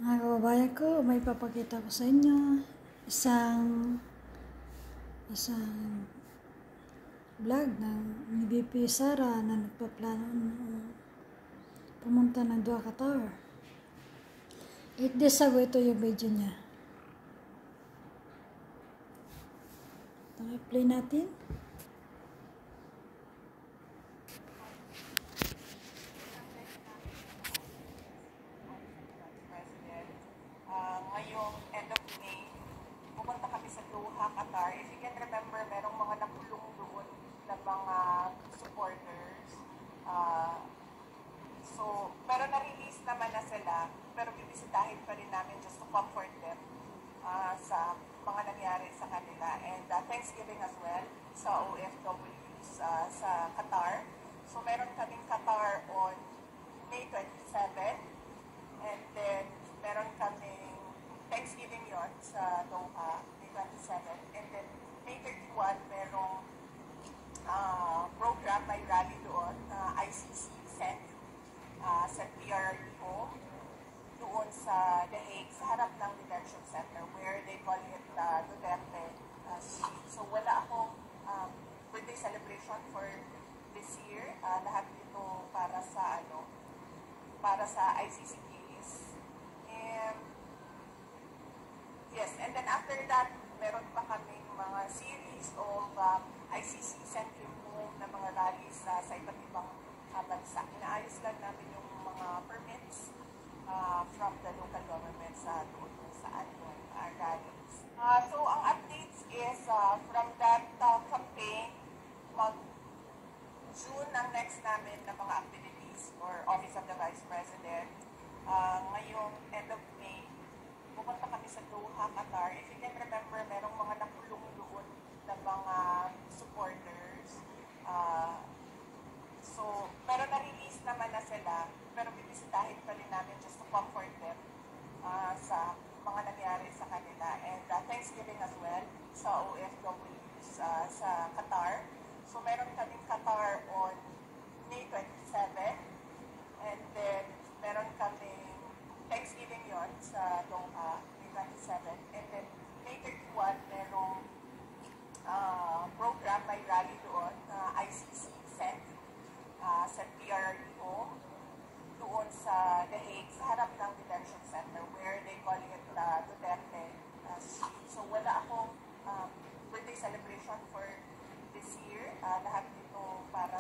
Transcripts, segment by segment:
Mga kababayan ko, may papakita ko sa inyo isang vlog ng ni BP Sara na nagpaplano pumunta ng Doha, Qatar. 8 days ago ito yung video niya. Play natin. Ngayong end of May, pupunta kami sa Doha, Qatar. If you can remember, merong mga nakulong doon na mga supporters. Pero na-release naman na sila, pero bibisitahin pa rin namin just to comfort them sa mga nangyari sa kanila. And Thanksgiving as well sa OFWs sa Qatar. So meron kaming Qatar on May 27, and then meron kaming Thanksgiving yon sa Doha, May 27. And then May 31, merong program, may rally doon, ICC sent sa PRO doon sa The Hague, sa harap ng detention center where they call it Duterte Street. So wala akong birthday celebration for this year. Lahat ito para sa ICC case. Yes, and then after that, meron pa kaming mga series of ICC sent home na mga rallies sa iba't ibang bansa. Inaayos lang namin yung mga permits from the local government sa doon saan yung rallies. So ang updates is from that campaign, June ang next namin na mga activities for Office of the Vice President. Ngayong end of May, pupunta kami sa Doha, Qatar. If you can remember, merong mga nakulong doon na mga supporters. Pero na-release naman na sila, pero bibisitahin pa rin namin just to comfort them sa mga nangyari sa kanila. And Thanksgiving as well sa OFWs sa Qatar. So meron kaming Qatar on May 27, and then meron kaming Thanksgiving yon sa Doha, May 27. And then May 31, merong program, may rally doon, ICC sent sa PRO doon sa The Hague, sa harap ng detention center where they call it Duterte Street. So wala akong birthday celebration for this year. Lahat ito para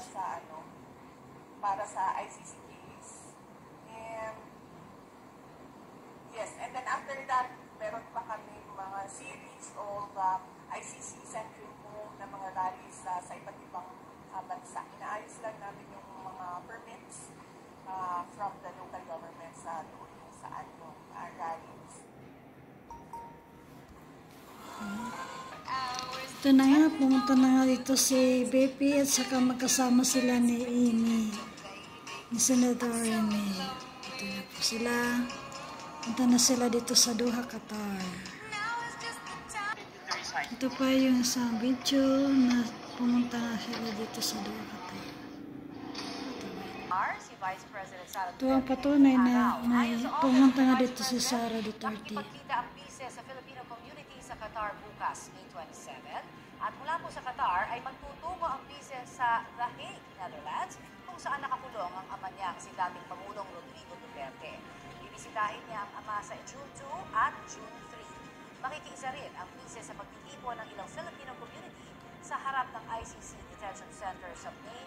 sa ICC case. Yes, and then after that, meron pa kami mga series of ICC sent home na mga rallies sa iba't ibang bansa. Inaayos lang namin yung mga permits from the local government sa doon saan yung rallies. Ito na nga, pumunta na nga dito si BP at saka magkasama sila ni Senator Amy. Ito na po sila. Punta na sila dito sa Doha, Qatar. Ito pa yung isang video na pumunta na sila dito sa Doha, Qatar. Ito ang patunay na may pumunta nga dito si Sara Duterte. Makikipagkita ang bise sa Filipino community sa Qatar bukas, May 27. At mula po sa Qatar ay magtutungo ang bise sa The Hague, Netherlands, kung saan nakakulong ang ama niya, si dating Pangulong Rodrigo Duterte. Bibisitahin niya ang ama sa June 2 at June 3. Makikiisa rin ang bise sa pagtitipon ng ilang Filipino community sa harap ng ICC Detention Center sa May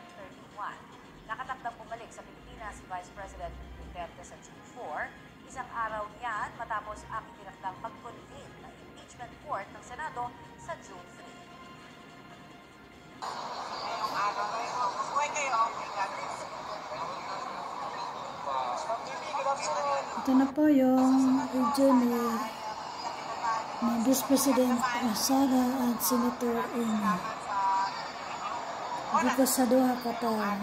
31. Nakatakdang bumalik sa Pilipinas si Vice President Duterte sa June 4, isang araw niyan matapos ang itinakdang pag-convene ng impeachment court ng Senado sa June 3. Ito na po yung video ni Vice President Sara at Senator Amy dito sa Doha, Qatar.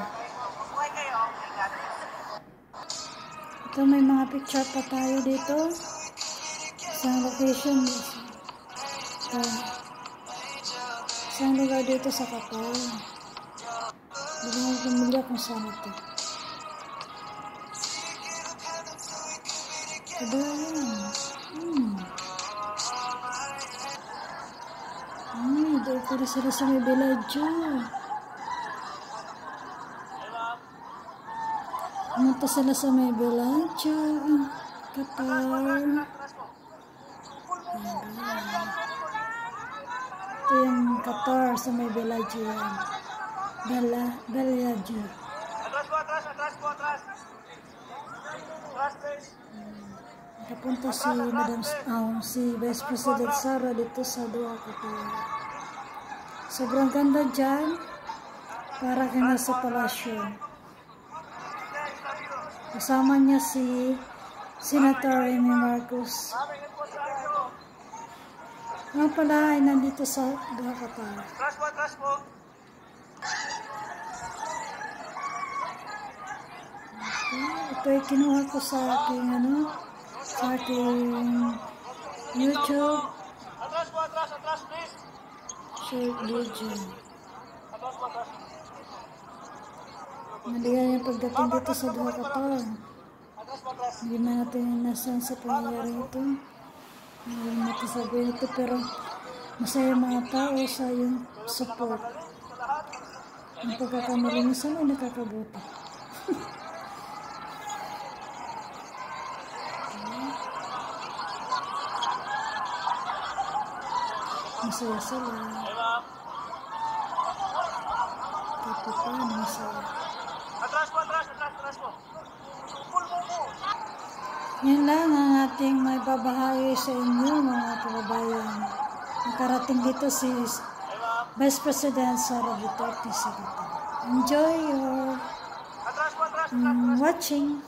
Ito may mga picture pa tayo dito. Isang location. Isang lugar dito sa Qatar. Hindi mo pamilya kung saan ito. Diba yan? doon pala sila sa may Bellagio. Pumunta sila sa may Bellagio, Qatar. Ito yung Qatar sa may Bellagio yan. Bellagio. Nakapunta si si Vice President Sara dito sa Doha, Qatar. Sobrang ganda dyan. Para ka nasa palasyo. Kasama niya si Senator Amy Marcos. Nga pala ay nandito sa Doha, Qatar. Ito ay kinuha ko sa aking sa aking YouTube short video. Maligaya yung pagdating dito sa Doha, Qatar. Hindi man natin nasan sa pangyayari ito. Hindi natin sabihin ito, pero masaya mga tao sa yung support. Ang pagkakamali minsan ay nakakabuti. Masaya sila. Kapitan, masaya. Yan lang ang ating may babahagi sa inyo, mga kababayan. Nakarating dito si Vice President Sara Duterte sa Qatar. Enjoy your watching.